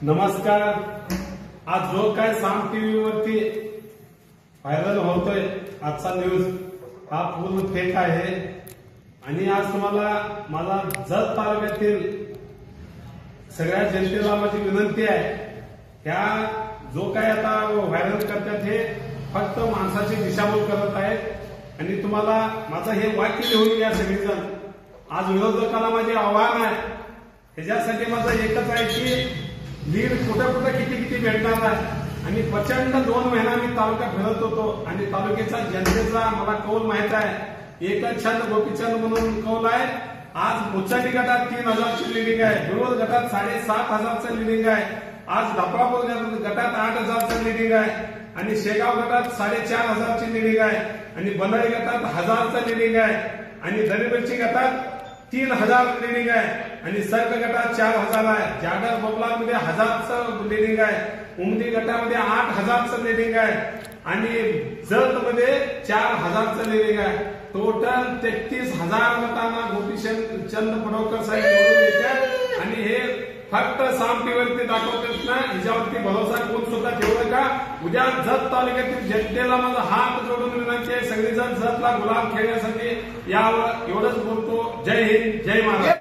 नमस्कार। आज जो काय साम टीव्ही वरती व्हायरल होतोय आजचा न्यूज हा पूर्ण फेक आहे आणि आज तुम्हाला माझा जत तालुक्यातील सगळ्या जनतेला माझी विनंती आहे, ह्या जो काय आता व्हायरल करतात हे फक्त माणसाची दिशाभूल करत आहेत आणि तुम्हाला माझं हे वाक्य लिहून घ्या सगळेजण। आज विरोधकाला माझे आव्हान आहे, ह्याच्यासाठी माझं एकच आहे की लीड कुठं कुठं किती किती भेटणार आहे आणि प्रचंड 2 महिना मी तालुका फिरत होतो आणि तालुक्याच्या जनतेचा मला कौल माहित आहे। एकचंद गोपीचंद म्हणून कौल आहे। आज मुचाटी गटात 3000ची लिडिंग आहे, विरोध गटात 7500चं लिडिंग आहे, आज धपरापूर गटात 8000चं लिडिंग आहे आणि शेगाव गटात 4500ची लिडिंग आहे आणि बनळी गटात 1000चं लिडिंग आहे आणि दरिबरची गटात 3000 लिडिंग आहे आणि सर्क गटात 4000 आहे, जाडर बबलामध्ये 1000चं लिडिंग आहे, उमदी गटामध्ये 8000चं लिडिंग आहे आणि जत मध्ये 4000चं लिडिंग आहे। टोटल 33000 मतांना गोपीचंद पडवकर साहेब निवडून येतात आणि हे फक्त साम टीव्हीवरती दाखवतात ना, हिच्यावरती भरोसा कोण सुद्धा ठेवू नका। उद्या जत तालुक्यातील जनतेला माझा हात जोडून विनंती आहे, सगळेजण जतला गुलाम खेळण्यासाठी यावं एवढंच बोलतो। जय हिंद, जय महाराष्ट्र।